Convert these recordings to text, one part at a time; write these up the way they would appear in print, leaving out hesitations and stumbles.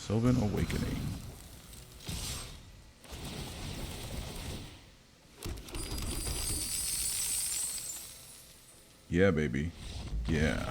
Sylvan Awakening. Yeah, baby. Yeah.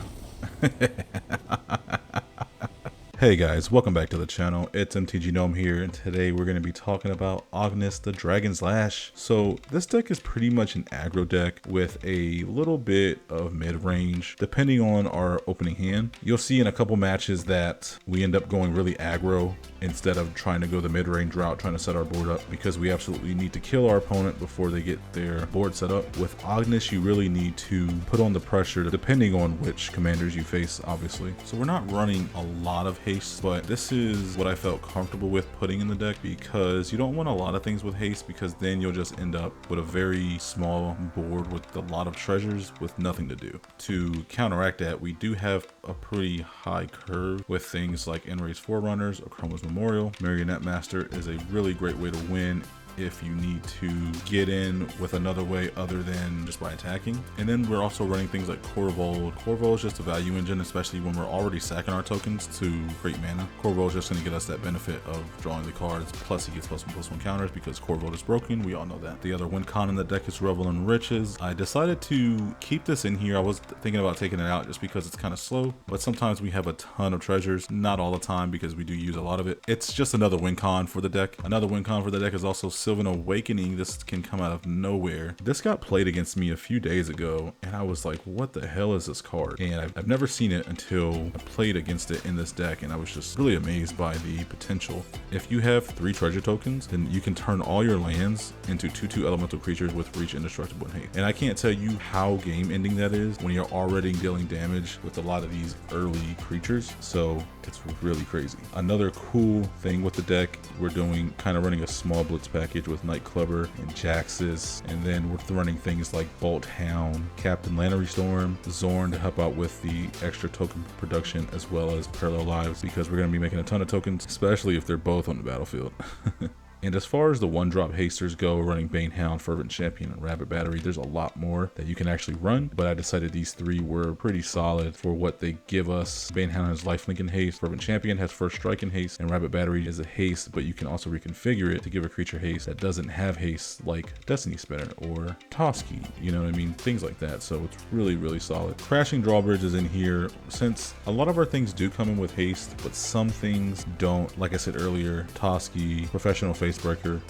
Hey guys, welcome back to the channel. It's MTGGnome here, and today we're going to be talking about Ognis, the Dragon's Lash. So this deck is pretty much an aggro deck with a little bit of mid-range, depending on our opening hand. You'll see in a couple matches that we end up going really aggro instead of trying to go the mid-range route, trying to set our board up, because we absolutely need to kill our opponent before they get their board set up. With Ognis, you really need to put on the pressure, depending on which commanders you face, obviously. So we're not running a lot of haste, but this is what I felt comfortable with putting in the deck, because you don't want a lot of things with haste, because then you'll just end up with a very small board with a lot of treasures with nothing to do. To counteract that, we do have a pretty high curve with things like Enraged Forerunners or Chroma's Memorial. Marionette Master is a really great way to win if you need to get in with another way other than just by attacking. And then we're also running things like Corvold. Corvold is just a value engine, especially when we're already sacking our tokens to create mana. Corvold is just going to get us that benefit of drawing the cards, plus he gets +1/+1 counters because Corvold is broken. We all know that. The other win con in the deck is Revel in Riches. I decided to keep this in here. I was thinking about taking it out just because it's kind of slow, but sometimes we have a ton of treasures. Not all the time, because we do use a lot of it. It's just another win con for the deck. Another win con for the deck is also Sylvan Awakening. This can come out of nowhere. This got played against me a few days ago, and I was like, what the hell is this card? And I've never seen it until I played against it in this deck, and I was just really amazed by the potential. If you have 3 treasure tokens, then you can turn all your lands into 2/2 elemental creatures with reach, indestructible, and haste. And I can't tell you how game ending that is when you're already dealing damage with a lot of these early creatures. So it's really crazy. Another cool thing with the deck, we're doing kind of running a small blitz package with Nightclubber and Jaxus, and then we're running things like Bolt Hound, Captain Lannery Storm, Zorn to help out with the extra token production, as well as Parallel Lives, because we're going to be making a ton of tokens, especially if they're both on the battlefield. And as far as the 1-drop hasters go, running Banehound, Fervent Champion, and Rabbit Battery, there's a lot more that you can actually run, but I decided these 3 were pretty solid for what they give us. Banehound has Lifelink and haste, Fervent Champion has First Strike and haste, and Rabbit Battery is a haste, but you can also reconfigure it to give a creature haste that doesn't have haste, like Destiny Spinner or Toski, you know what I mean? Things like that, so it's really, really solid. Crashing Drawbridge is in here, since a lot of our things do come in with haste, but some things don't. Like I said earlier, Toski, Professional Facebreaker,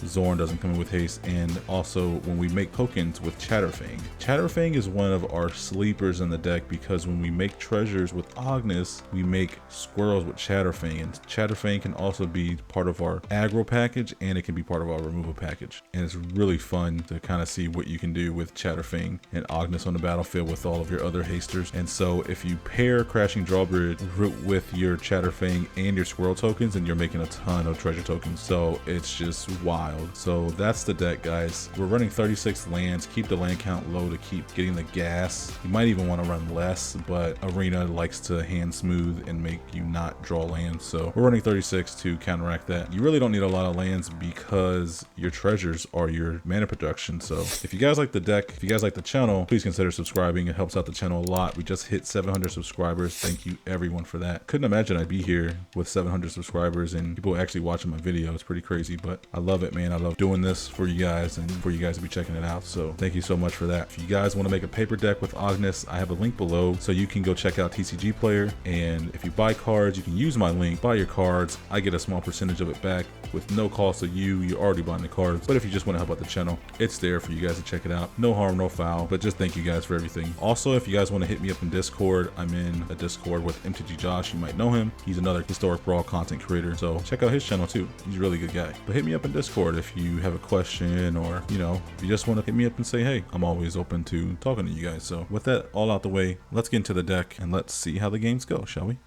Zorn doesn't come in with haste, and also when we make tokens with Chatterfang. Chatterfang is one of our sleepers in the deck, because when we make treasures with Ognis, we make squirrels with Chatterfang, and Chatterfang can also be part of our aggro package, and it can be part of our removal package. And it's really fun to kind of see what you can do with Chatterfang and Ognis on the battlefield with all of your other hasters. And so if you pair Crashing Drawbridge with your Chatterfang and your squirrel tokens, and you're making a ton of treasure tokens. So it's just wild. So that's the deck, guys. We're running 36 lands. Keep the land count low to keep getting the gas. You might even want to run less, but Arena likes to hand smooth and make you not draw lands. So we're running 36 to counteract that. You really don't need a lot of lands, because your treasures are your mana production. So if you guys like the deck, if you guys like the channel, please consider subscribing. It helps out the channel a lot. We just hit 700 subscribers. Thank you everyone for that. Couldn't imagine I'd be here with 700 subscribers and people actually watching my video. It's pretty crazy, but I love it, man. I love doing this for you guys and for you guys to be checking it out. So thank you so much for that. If you guys want to make a paper deck with Ognis, I have a link below, so you can go check out TCG Player. And if you buy cards, you can use my link, buy your cards. I get a small percentage of it back with no cost to you. You're already buying the cards. But if you just want to help out the channel, it's there for you guys to check it out. No harm, no foul, but just thank you guys for everything. Also, if you guys want to hit me up in Discord, I'm in a Discord with MTG Josh. You might know him. He's another historic Brawl content creator, so check out his channel too. He's a really good guy. But hit me up in Discord if you have a question, or if you just want to hit me up and say hey. I'm always open to talking to you guys. So with that all out the way, let's get into the deck and let's see how the games go, shall we?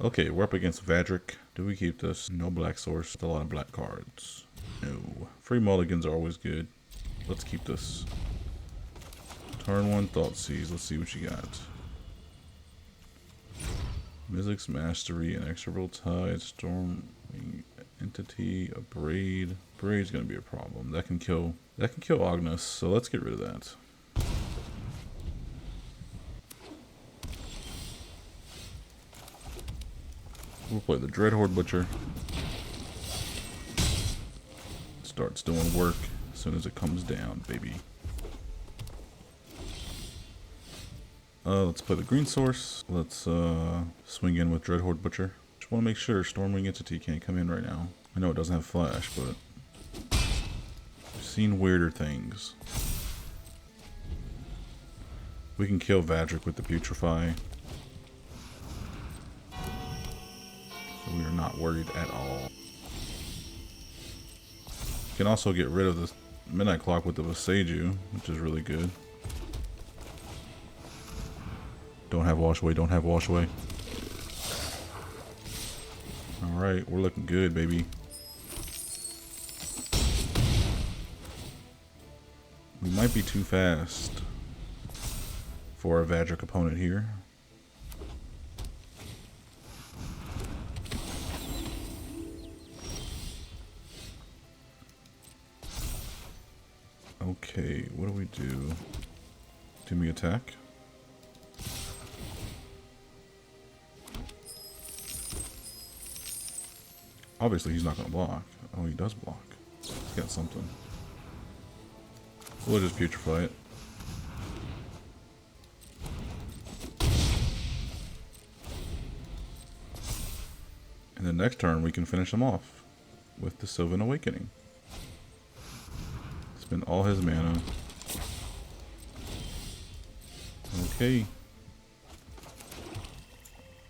Okay, we're up against Vadric. Do we keep this? No black source. A lot of black cards. No. Free mulligans are always good. Let's keep this. Turn 1 Thoughtseize. Let's see what you got. Mizzix Mastery, Inexorable Tide, Storm Entity, a Braid. Braid's gonna be a problem. That can kill Ognis, so let's get rid of that. We'll play the Dreadhorde Butcher. Starts doing work as soon as it comes down, baby. Let's play the green source. Let's swing in with Dreadhorde Butcher. Just want to make sure Stormwing Entity can't come in right now. I know it doesn't have flash, but I've seen weirder things. We can kill Vadric with the Putrefy. So we are not worried at all. We can also get rid of the Midnight Clock with the Vaseju, which is really good. Don't have wash away, don't have wash away. Alright, we're looking good, baby. We might be too fast for a Vadric opponent here. Okay, what do we do? Do me attack? Obviously he's not going to block. Oh, he does block. He's got something. We'll just putrefy it. And then next turn we can finish him off with the Sylvan Awakening. Spend all his mana. Okay.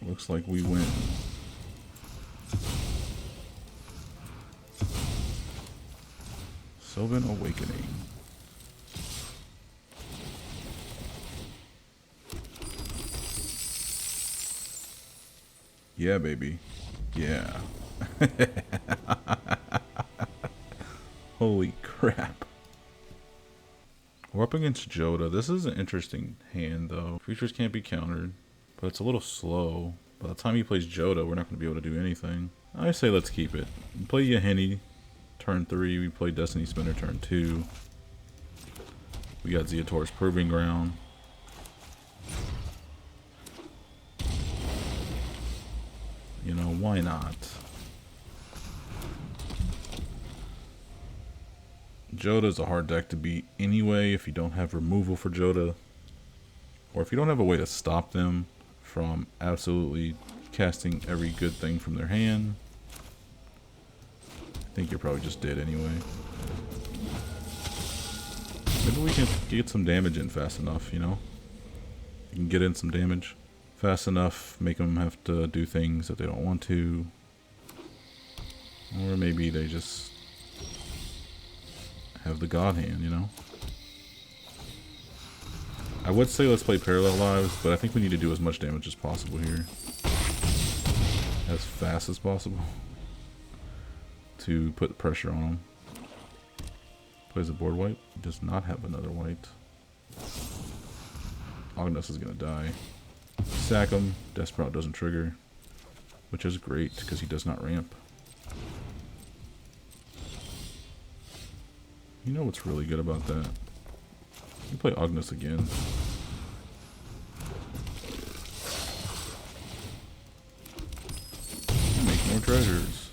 Looks like we win. Sylvan Awakening. Yeah, baby. Yeah. Holy crap. We're up against Joda. This is an interesting hand, though. Creatures can't be countered, but it's a little slow. By the time he plays Joda, we're not going to be able to do anything. I say let's keep it. We play Yahenni turn 3. We play Destiny Spinner turn 2. We got Zeator's Proving Ground. You know, why not? Joda's a hard deck to beat anyway if you don't have removal for Joda. Or if you don't have a way to stop them from absolutely casting every good thing from their hand. I think you're probably just dead anyway. Maybe we can get some damage in fast enough, you know? You can get in some damage fast enough, make them have to do things that they don't want to. Or maybe they just have the God hand, you know? I would say let's play Parallel Lives, but I think we need to do as much damage as possible here. As fast as possible. To put pressure on him. Plays a board wipe. Does not have another white. Ognis is gonna die. Sack him. Desperate doesn't trigger. Which is great because he does not ramp. You know what's really good about that? You play Ognis again. Make more treasures.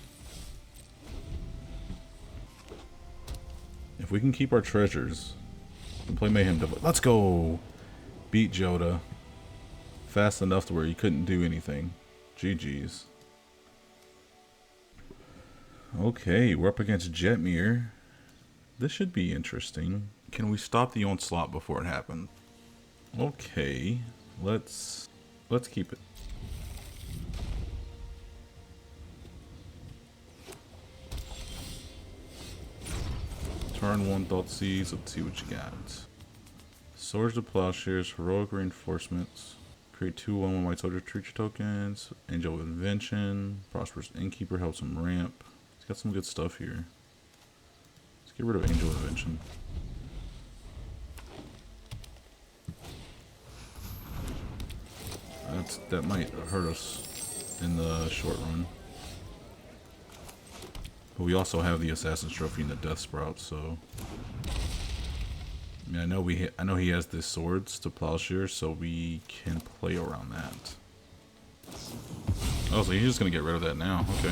If we can keep our treasures, we can play Mayhem Double. Let's go! Beat Joda. Fast enough to where he couldn't do anything. GG's. Okay, we're up against Jetmir. This should be interesting. Can we stop the onslaught before it happens? Okay, let's keep it. Turn 1 Thoughtseize, let's see what you got. Swords of Plowshares, Heroic Reinforcements. Create 2/1 White Soldier creature tokens. Angel of Invention. Prosperous Innkeeper helps him ramp. He's got some good stuff here. Let's get rid of Angel of Invention. That might hurt us in the short run. But we also have the Assassin's Trophy and the Death Sprout, so I mean, I know he has the swords to Plowshare, so we can play around that. Oh, so he's just gonna get rid of that now. Okay. I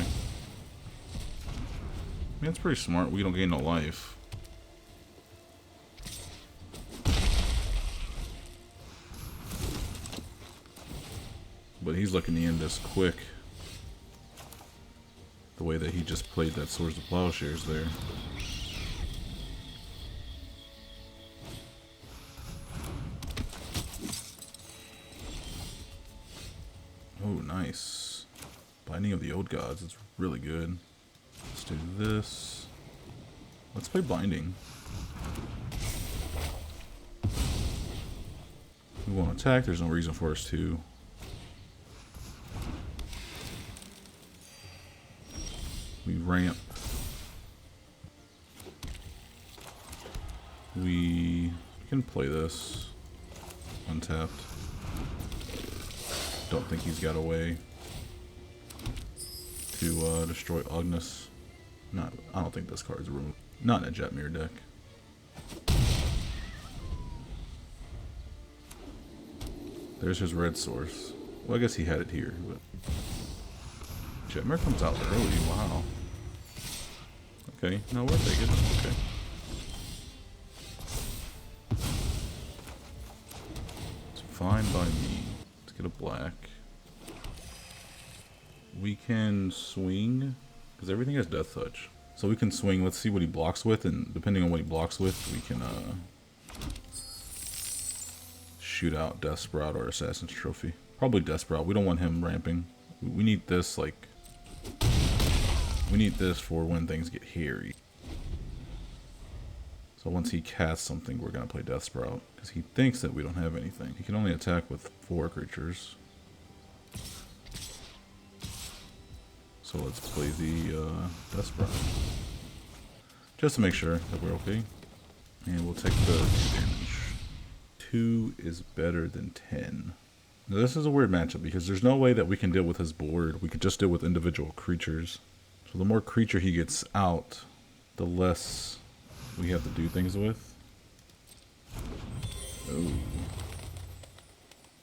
mean, that's pretty smart. We don't gain no life. But he's looking to end this quick. The way that he just played that Swords of Plowshares there. Oh, nice. Binding of the Old Gods. It's really good. Let's do this. Let's play Binding. We won't attack. There's no reason for us to. We ramp. We can play this untapped. Don't think he's got a way to destroy Ognis. Not, I don't think this card's removed. Not in a Jetmir deck. There's his red source. Well, I guess he had it here, but Jetmir comes out early. Wow. Okay, no, we'll take it. Okay. It's fine by me. Let's get a black. We can swing, because everything has Death Touch. So we can swing. Let's see what he blocks with, and depending on what he blocks with, we can shoot out Death Sprout or Assassin's Trophy. Probably Death Sprout. We don't want him ramping. We need this, like... We need this for when things get hairy. So once he casts something, we're going to play Death Sprout. Because he thinks that we don't have anything. He can only attack with 4 creatures. So let's play the Death Sprout. Just to make sure that we're okay. And we'll take the 2 damage. 2 is better than 10. Now this is a weird matchup because there's no way that we can deal with his board. We could just deal with individual creatures. So the more creature he gets out, the less we have to do things with. Oh.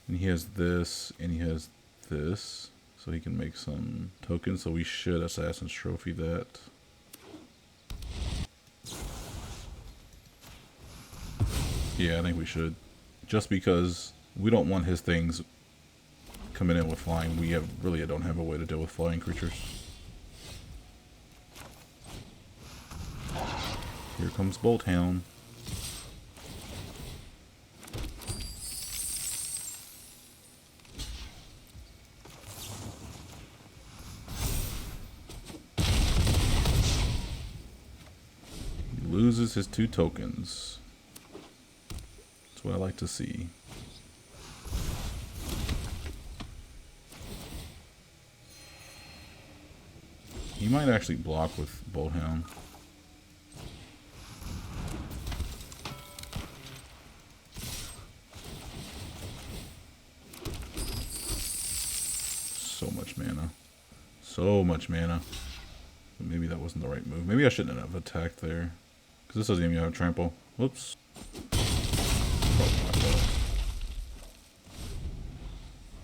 And he has this, and he has this. So he can make some tokens, so we should Assassin's Trophy that. Yeah, I think we should. Just because we don't want his things coming in with flying. We really don't have a way to deal with flying creatures. Here comes Bolt Hound. He loses his 2 tokens. That's what I like to see. He might actually block with Bolt Hound. So much mana. So much mana. But maybe that wasn't the right move. Maybe I shouldn't have attacked there. Because this doesn't even have trample. Whoops. Probably my fault.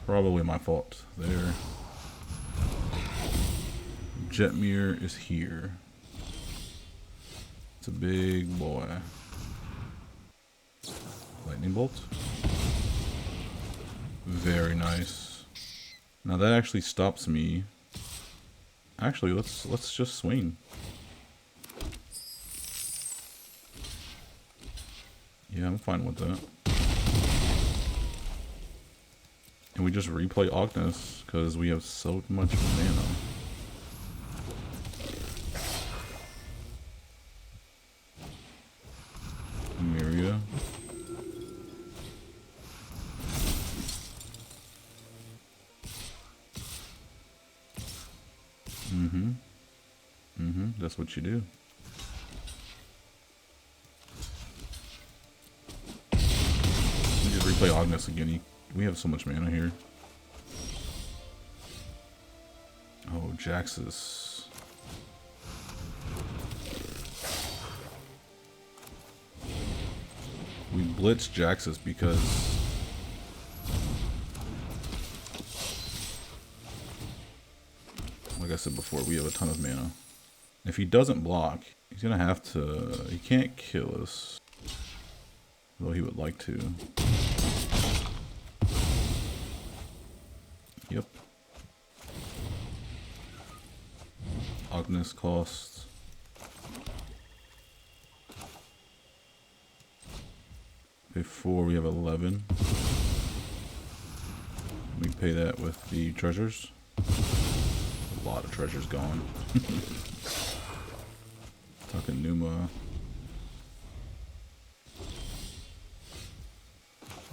Probably my fault there. Jetmir is here. It's a big boy. Lightning bolt. Very nice. Now that actually stops me. Actually, let's just swing. Yeah, I'm fine with that. And we just replay Ognis because we have so much mana. Myria. That's what you do. Let me just replay Ognis again. We have so much mana here. Oh, Jaxus. We blitz Jaxus because... Like I said before, we have a ton of mana. If he doesn't block, he's gonna have to... He can't kill us. Though he would like to. Yep. Ognis costs. Before we have 11. We pay that with the treasures. A lot of treasures gone. Takenuma.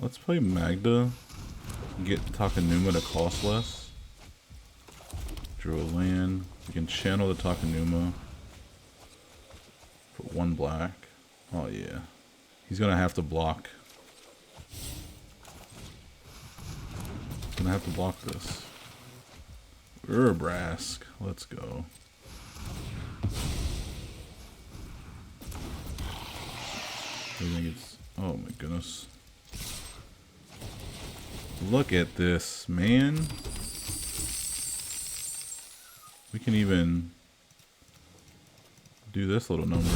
Let's play Magda. Get Takenuma to cost less. Draw a land. We can channel the Takenuma. Put 1 black. Oh yeah. He's gonna have to block. He's gonna have to block this. Brask. Let's go. I think it's... Oh my goodness. Look at this, man. We can even do this little number.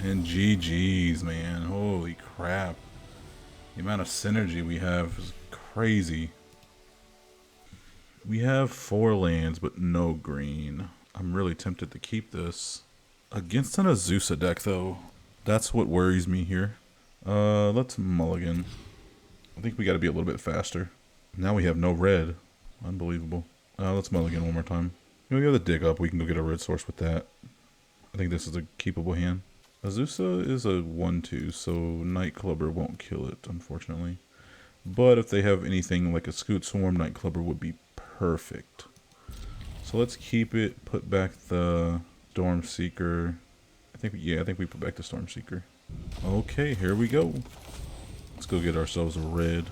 And GG's, man. Holy crap. The amount of synergy we have is crazy. We have 4 lands, but no green. I'm really tempted to keep this. Against an Azusa deck, though. That's what worries me here. Let's mulligan. I think we gotta be a little bit faster. Now we have no red. Unbelievable. Let's mulligan one more time. We have the dig up. We can go get a red source with that. I think this is a keepable hand. Azusa is a 1-2, so Nightclubber won't kill it, unfortunately. But if they have anything like a Scoot Swarm, Nightclubber would be perfect. So let's keep it, put back the Stormseeker. I think we put back the Stormseeker. Okay, here we go. Let's go get ourselves a red.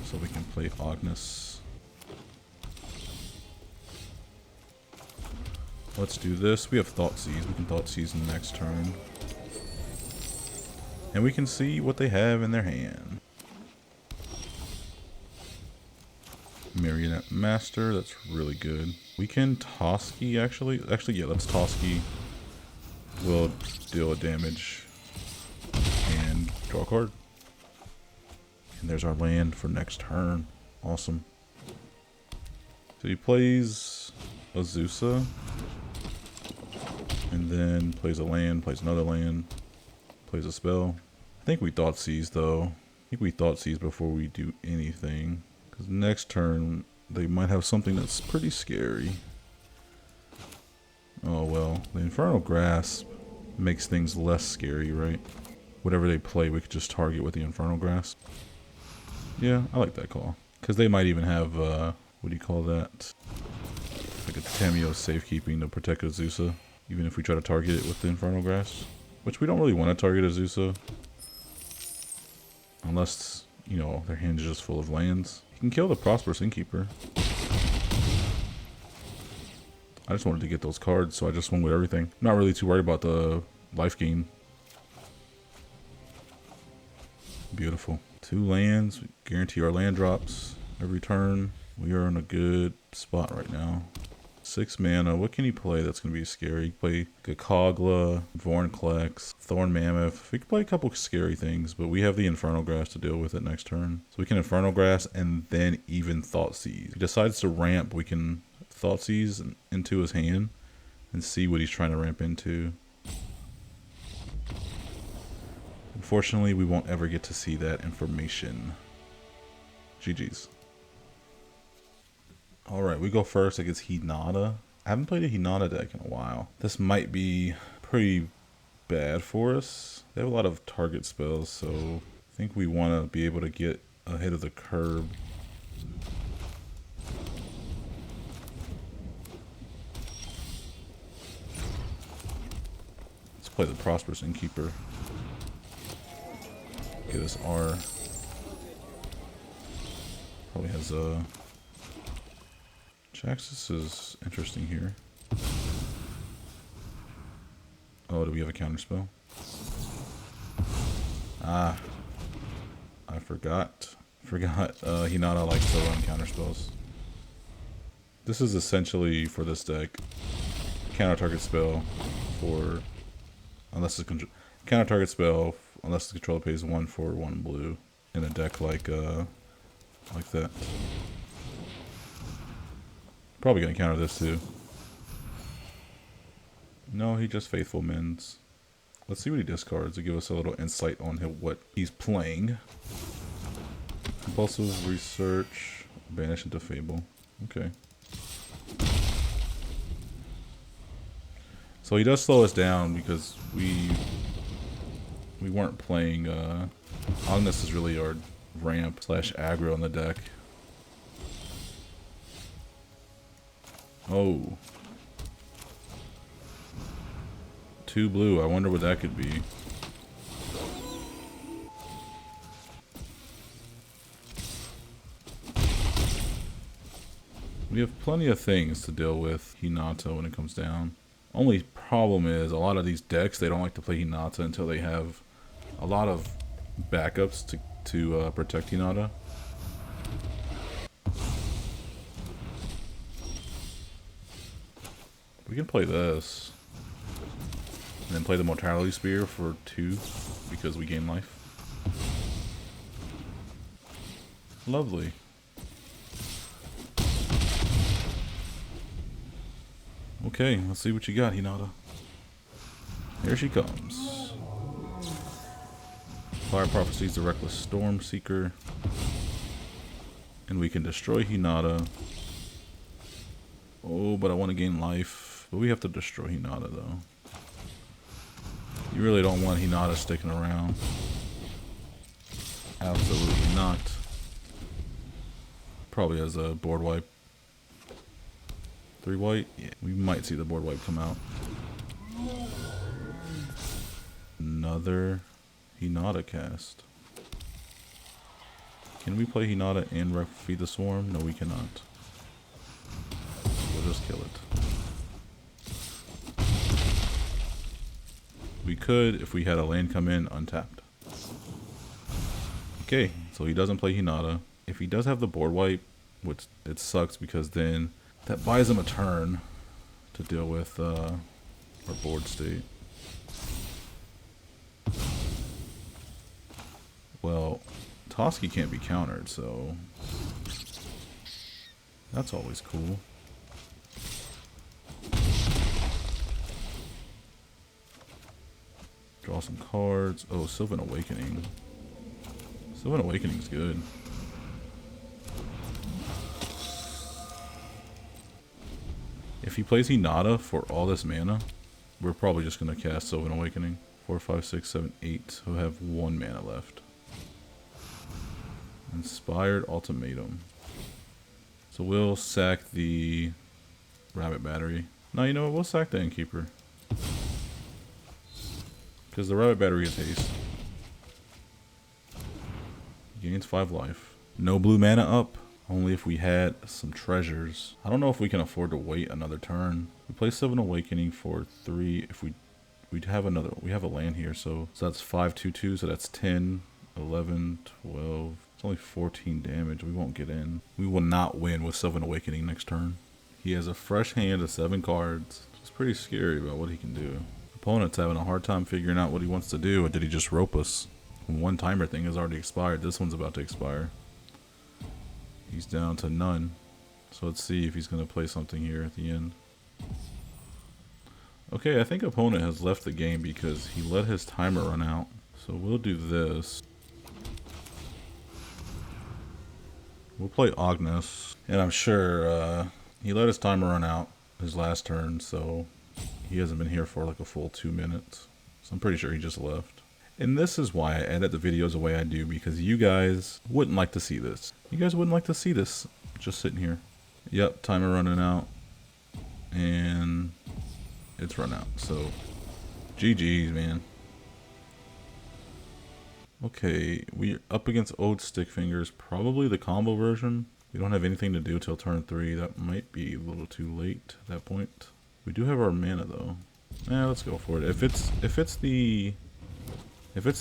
So we can play Ognis. Let's do this. We have Thoughtseize. We can Thoughtseize in the next turn. And we can see what they have in their hand. Marionette Master. That's really good. We can Toski, actually. Actually, yeah, let's Toski. We'll deal a damage. And draw a card. And there's our land for next turn. Awesome. So he plays Azusa. And then plays a land, plays another land, plays a spell. I think we Thoughtseize though. I think we Thoughtseize before we do anything. Because next turn, they might have something that's pretty scary. Oh well, the Infernal Grasp makes things less scary, right? Whatever they play, we could just target with the Infernal Grasp. Yeah, I like that call. Because they might even have, what do you call that? Like a Tameo safekeeping to protect Azusa. Even if we try to target it with the Infernal Grasp. Which we don't really want to target Azusa. Unless, you know, their hand is just full of lands. You can kill the Prosperous Innkeeper. I just wanted to get those cards, so I just went with everything. I'm not really too worried about the life gain. Beautiful. 2 lands. We guarantee our land drops every turn. We are in a good spot right now. 6 mana. What can he play that's going to be scary? Play Gakogla, Vornklex, Thorn Mammoth. We can play a couple scary things, but we have the Infernal Grass to deal with it next turn. So we can Infernal Grass and then even Thoughtseize. If he decides to ramp, we can Thoughtseize into his hand and see what he's trying to ramp into. Unfortunately, we won't ever get to see that information. GG's. Alright, we go first against Hinata. I haven't played a Hinata deck in a while. This might be pretty bad for us. They have a lot of target spells, so I think we want to be able to get ahead of the curve. Let's play the Prosperous Innkeeper. Get us R. Probably has a... Jaxus is interesting here. Oh, do we have a counterspell? Ah. I forgot. Forgot Hinata likes to run counter spells. This is essentially, for this deck, counter target spell for, unless it's counter target spell unless the controller pays 1 for 1 blue in a deck like that. Probably gonna counter this too. No, he just faithful mends. Let's see what he discards to give us a little insight on what he's playing. Compulsive Research, Banish into Fable. Okay. So he does slow us down because we weren't playing. Ognis is really our ramp / aggro on the deck. Oh. 2 blue. I wonder what that could be. We have plenty of things to deal with Hinata when it comes down. Only problem is a lot of these decks, they don't like to play Hinata until they have a lot of backups to protect Hinata. We can play this. And then play the Mortality Spear for 2 because we gain life. Lovely. Okay, let's see what you got, Hinata. Here she comes. Fire Prophecies, the Reckless Storm Seeker. And we can destroy Hinata. Oh, but I want to gain life. But we have to destroy Hinata, though. You really don't want Hinata sticking around. Absolutely not. Probably has a board wipe. 3 white? Yeah, we might see the board wipe come out. Another Hinata cast. Can we play Hinata and feed the swarm? No, we cannot. We'll just kill it. We could if we had a land come in untapped. Okay, so he doesn't play Hinata. If he does have the board wipe, which it sucks because then that buys him a turn to deal with our board state. Well, Toski can't be countered, so that's always cool. Draw some cards. Oh, Sylvan Awakening. Sylvan Awakening's good. If he plays Hinata for all this mana, we're probably just going to cast Sylvan Awakening. 4, 5, 6, 7, 8. We'll have 1 mana left. Inspired Ultimatum. So we'll sack the Rabbit Battery. No, you know what? We'll sack the Innkeeper. Because the Rabbit Battery is haste. Gains 5 life. No blue mana up. Only if we had some treasures. I don't know if we can afford to wait another turn. We play Sylvan Awakening for 3. If we'd have another, we have a land here, so that's 5, 2, 2, so that's 10, 11, 12. It's only 14 damage. We won't get in. We will not win with Sylvan Awakening next turn. He has a fresh hand of 7 cards. It's pretty scary about what he can do. Opponent's having a hard time figuring out what he wants to do, or did he just rope us? One timer thing has already expired. This one's about to expire. He's down to none. So let's see if he's going to play something here at the end. Okay, I think opponent has left the game because he let his timer run out. So we'll do this. We'll play Ognis. And I'm sure he let his timer run out his last turn, so he hasn't been here for like a full 2 minutes. So I'm pretty sure he just left. And this is why I edit the videos the way I do, because you guys wouldn't like to see this. You guys wouldn't like to see this just sitting here. Yep, timer running out. And it's run out. So, GG's, man. Okay, we're up against Old Stick Fingers. Probably the combo version. We don't have anything to do till turn 3. That might be a little too late at that point. We do have our mana, though. Let's go for it. If it's the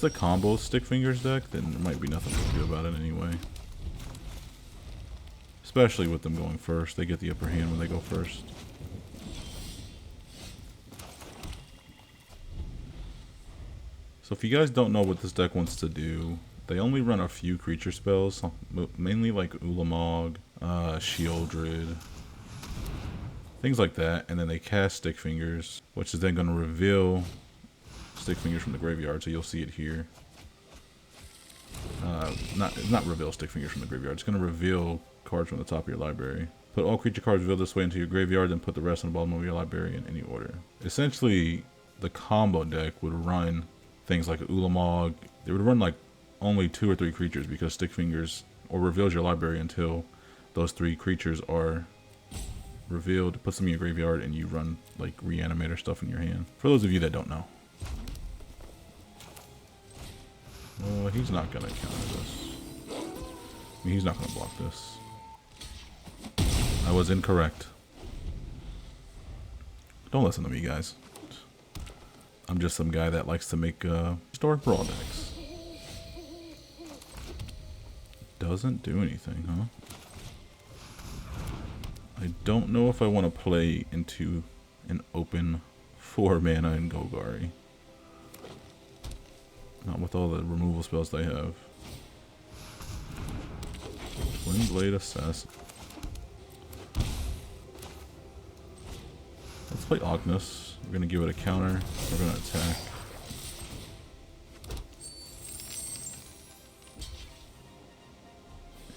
combo Stick Fingers deck, then there might be nothing to do about it anyway. especially with them going first. They get the upper hand when they go first. So if you guys don't know what this deck wants to do, they only run a few creature spells, mainly like Ulamog, Shieldred, things like that, and then they cast Stick Fingers, which is then going to reveal Stick Fingers from the graveyard, so you'll see it here. Not reveal Stick Fingers from the graveyard, it's going to reveal cards from the top of your library. Put all creature cards revealed this way into your graveyard, then put the rest on the bottom of your library in any order. Essentially, the combo deck would run things like Ulamog. They would run like only 2 or 3 creatures because Stick Fingers or reveals your library until those 3 creatures are revealed, puts them in your graveyard, and you run like Reanimator stuff in your hand. For those of you that don't know. Well, he's not gonna counter this. I mean, he's not gonna block this. I was incorrect. Don't listen to me, guys. I'm just some guy that likes to make historic Brawl decks. Doesn't do anything, huh? I don't know if I want to play into an open 4 mana in Golgari. Not with all the removal spells they have. Twin Blade Assassin. Let's play Ognis. We're going to give it a counter. We're going to attack.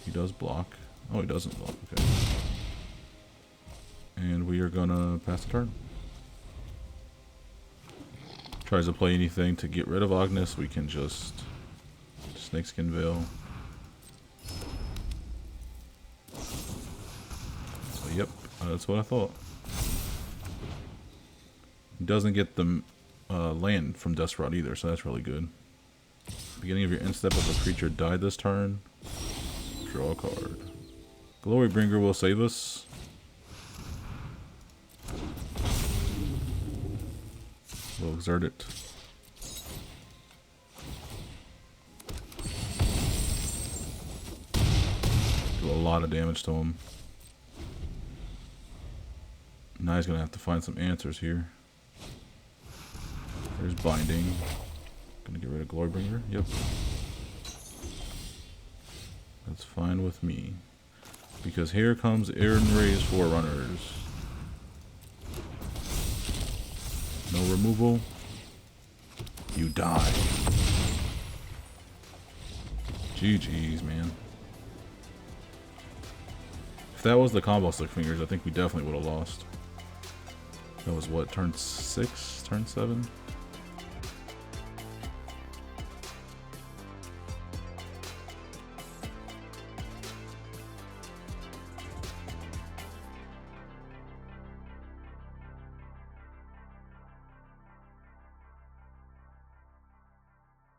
He does block. Oh, he doesn't block. Okay. And we are going to pass the turn. Tries to play anything to get rid of Ognis. We can just Snakeskin Veil. So, yep, that's what I thought. Doesn't get the land from Dust Rod either, so that's really good. Beginning of your end step, if a creature died this turn, draw a card. Glorybringer will save us. We'll exert it. Do a lot of damage to him. Now he's gonna have to find some answers here. There's Binding. Gonna get rid of Glorybringer. Yep. That's fine with me. Because here comes Aaron Ray's Forerunners. No removal. You die. GG's, man. If that was the combo Stick Fingers, I think we definitely would have lost. That was what, turn 6? Turn 7?